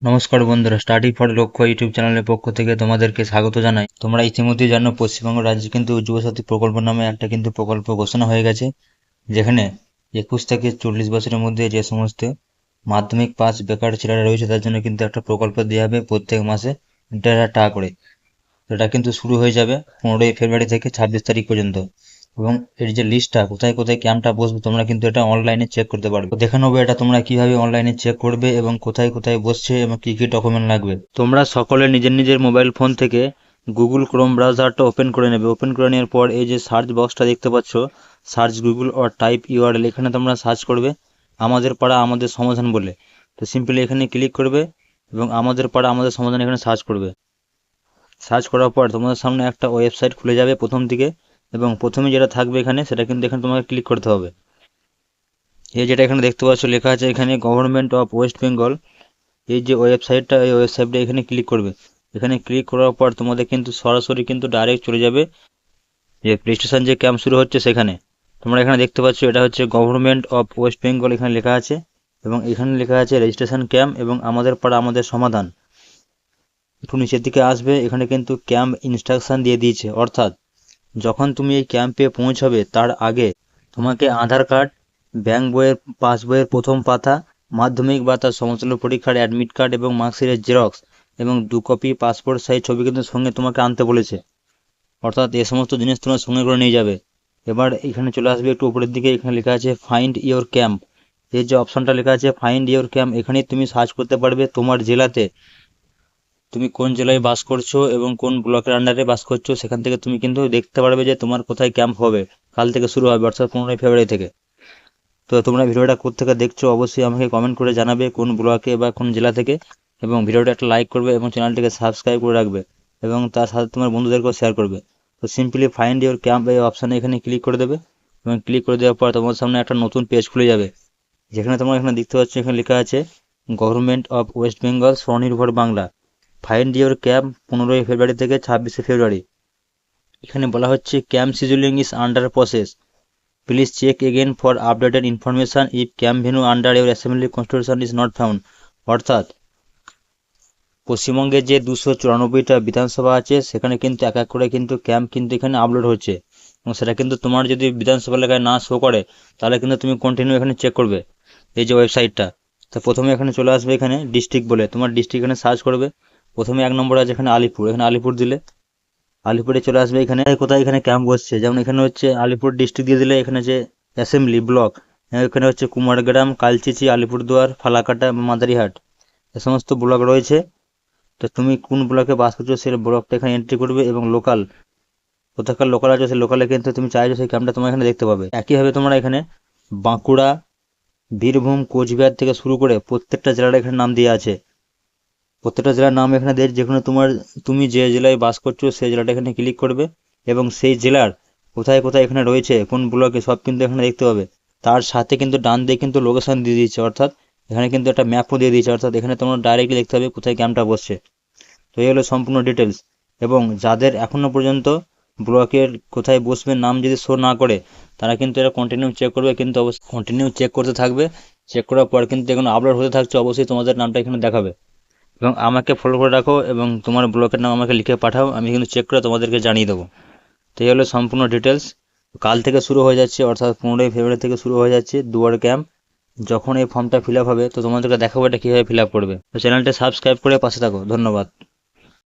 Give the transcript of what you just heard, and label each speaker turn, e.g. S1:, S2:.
S1: নমস্কার বন্ধুরা, study for লক্ষ্য ইউটিউব চ্যানেলের পক্ষ থেকে তোমাদেরকে স্বাগত জানাই। তোমরা ইতিমধ্যেই জানো পশ্চিমবঙ্গ রাজ্যে কিন্তু যুবসাথী প্রকল্প নামে একটা কিন্তু প্রকল্প ঘোষণা হয়ে গেছে, যেখানে 21 থেকে 40 বছরের মধ্যে যে সমস্ত মাধ্যমিক পাস বেকার ছেলেরা রয়েছে তার জন্য কিন্তু একটা প্রকল্প দেওয়া হবে প্রত্যেক মাসে 1,500 টাকা করে। এটা কিন্তু শুরু হয়ে যাবে 15ই ফেব্রুয়ারি থেকে 26 তারিখ পর্যন্ত। এবং এর যে লিস্টটা কোথায় কোথায় ক্যাম্পটা বসবে তোমরা কিন্তু এটা অনলাইনে চেক করতে পারবে। দেখে নেবো এটা তোমরা কিভাবে অনলাইনে চেক করবে এবং কোথায় কোথায় বসছে এবং কি কি ডকুমেন্ট লাগবে। তোমরা সকলে নিজের নিজের মোবাইল ফোন থেকে গুগল ক্রোম ব্রাউজারটা ওপেন করে নেবে। ওপেন করে নেওয়ার পর এই যে সার্চ বক্সটা দেখতে পাচ্ছ, search Google or type URL, এখানে তোমরা সার্চ করবে আমাদের পাড়া আমাদের সমাধান বলে। তো সিম্পলি এখানে ক্লিক করবে এবং আমাদের পাড়া আমাদের সমাধান এখানে সার্চ করবে। সার্চ করার পর তোমাদের সামনে একটা ওয়েবসাইট খুলে যাবে প্রথম দিকে, এবং প্রথমে যেটা থাকবে এখানে সেটা কিন্তু এখানে তোমাকে ক্লিক করতে হবে। এই যেটা এখানে দেখতে পাচ্ছ লেখা আছে এখানে গভর্নমেন্ট অফ ওয়েস্ট বেঙ্গল, এই যে ওয়েবসাইটটা এই ওয়েবসাইটটা এখানে ক্লিক করবে। এখানে ক্লিক করার পর তোমাদের কিন্তু সরাসরি কিন্তু ডাইরেক্ট চলে যাবে যে রেজিস্ট্রেশন যে ক্যাম্প শুরু হচ্ছে সেখানে। তোমরা এখানে দেখতে পাচ্ছ এটা হচ্ছে গভর্নমেন্ট অফ ওয়েস্ট বেঙ্গল এখানে লেখা আছে, এবং এখানে লেখা আছে রেজিস্ট্রেশন ক্যাম্প এবং আমাদের পাড়া আমাদের সমাধান। একটু নিচের দিকে আসবে, এখানে কিন্তু ক্যাম্প ইনস্ট্রাকশন দিয়ে দিয়েছে, অর্থাৎ যখন তুমি এই ক্যাম্পে পৌঁছাবে তার আগে তোমাকে আধার কার্ড, ব্যাংক বইয়ের পাসবইয়ের প্রথম পাতা, মাধ্যমিক বা তার সমতুল্য পরীক্ষার অ্যাডমিট কার্ড এবং মার্কশিটের জেরক্স এবং 2 কপি পাসপোর্ট সাইজ ছবি কিন্তু সঙ্গে তোমাকে আনতে বলেছে। অর্থাৎ এই সমস্ত জিনিস তোমার সঙ্গে করে নিয়ে যাবে। এবার এখানে চলে আসবে একটু উপরের দিকে, এখানে লেখা আছে ফাইন্ড ইওর ক্যাম্প। এই যে অপশনটা লেখা আছে ফাইন্ড ইওর ক্যাম্প, এখানেই তুমি সার্চ করতে পারবে তোমার জেলাতে তুমি কোন জেলায় বাস করছো এবং কোন ব্লকের আন্ডারে বাস করছো। সেখান থেকে তুমি কিন্তু দেখতে পারবে যে তোমার কোথায় ক্যাম্প হবে। কাল থেকে শুরু হবে, অর্থাৎ 15ই ফেব্রুয়ারি থেকে। তো তোমরা ভিডিওটা কোত্থেকে দেখছো অবশ্যই আমাকে কমেন্ট করে জানাবে কোন ব্লকে বা কোন জেলা থেকে, এবং ভিডিওটা একটা লাইক করবে এবং চ্যানেলটিকে সাবস্ক্রাইব করে রাখবে এবং তার সাথে তোমার বন্ধুদেরকেও শেয়ার করবে। তো সিম্পলি ফাইন্ড ইওর ক্যাম্প এই অপশানে এখানে ক্লিক করে দেবে, এবং ক্লিক করে দেওয়ার পর তোমার সামনে একটা নতুন পেজ খুলে যাবে, যেখানে তোমরা এখানে দেখতে পাচ্ছ এখানে লেখা আছে গভর্নমেন্ট অফ ওয়েস্ট বেঙ্গল স্বনির্ভর বাংলা ফাইন্ড ইওর ক্যাম্প 15ই ফেব্রুয়ারি থেকে 26শে ফেব্রুয়ারি। এখানে বলা হচ্ছে camp scheduling is under process, please check again for updated information if camp venue under your assembly constitution is not found. অর্থাৎ পশ্চিমবঙ্গের যে 294টা বিধানসভা আছে সেখানে কিন্তু এক এক করে কিন্তু ক্যাম্প কিন্তু এখানে আপলোড হচ্ছে, এবং সেটা কিন্তু তোমার যদি বিধানসভা এলাকায় না শো করে তাহলে কিন্তু তুমি কন্টিনিউ এখানে চেক করবে এই যে ওয়েবসাইটটা। তো প্রথমে এখানে চলে আসবে এখানে ডিস্ট্রিক্ট বলে, তোমার ডিস্ট্রিক্ট এখানে সার্চ করবে। প্রথমে 1 নম্বর আছে এখানে আলিপুর, এখানে আলিপুর দিলে আলিপুরে চলে আসবে। এখানে কোথায় এখানে ক্যাম্প বসছে, যেমন এখানে হচ্ছে আলিপুর ডিস্ট্রিক্ট দিয়ে দিলে এখানে যে অ্যাসেম্বলি ব্লক, এখানে হচ্ছে কুমারগ্রাম, কালচিচি, আলিপুরদুয়ার, ফালাকাটা, মাদারিহাট, এ সমস্ত ব্লক রয়েছে। তো তুমি কোন ব্লকে বাস করছো সেই ব্লকটা এখানে এন্ট্রি করবে, এবং লোকাল কোথাকার লোকাল আছে সেই লোকালে কিন্তু তুমি চাইছো সেই ক্যাম্পটা তোমার এখানে দেখতে পাবে। একইভাবে তোমরা এখানে বাঁকুড়া, বীরভূম, কোচবিহার থেকে শুরু করে প্রত্যেকটা জেলার এখানে নাম দেওয়া আছে। প্রত্যেকটা জেলার নাম এখানে দিয়ে যেখানে তুমি যে জেলায় বাস করছো সেই জেলাটা এখানে ক্লিক করবে, এবং সেই জেলার কোথায় কোথায় এখানে রয়েছে কোন ব্লকে সব কিন্তু এখানে দেখতে পাবে। তার সাথে কিন্তু ডান দিকে কিন্তু লোকেশন দিয়ে দিয়েছে, অর্থাৎ এখানে কিন্তু একটা ম্যাপও দিয়ে দিয়েছে, অর্থাৎ এখানে তোমরা ডাইরেক্টলি দেখতে হবে কোথায় ক্যাম্পটা বসছে। তো এই হলো সম্পূর্ণ ডিটেলস। এবং যাদের এখনো পর্যন্ত ব্লকের কোথায় বসবে নাম যদি শো না করে তারা কিন্তু এটা কন্টিনিউ চেক করবে, কিন্তু অবশ্যই কন্টিনিউ চেক করতে থাকবে। চেক করার পর কিন্তু এখানে আপলোড হতে থাকছে, অবশ্যই তোমাদের নামটা এখানে দেখাবে। এবং আমাকে ফলো করে রাখো এবং তোমার ব্লকের নাম আমাকে লিখে পাঠাও, আমি কিন্তু চেক করে তোমাদেরকে জানিয়ে দেবো। তো এই হলো সম্পূর্ণ ডিটেলস। কাল থেকে শুরু হয়ে যাচ্ছে, অর্থাৎ 15ই ফেব্রুয়ারি থেকে শুরু হয়ে যাচ্ছে দুয়ার ক্যাম্প। যখন এই ফর্মটা ফিল আপ হবে তো তোমাদেরকে দেখাবো এটা কীভাবে ফিল আপ করবে। তো চ্যানেলটা সাবস্ক্রাইব করে পাশে থাকো। ধন্যবাদ।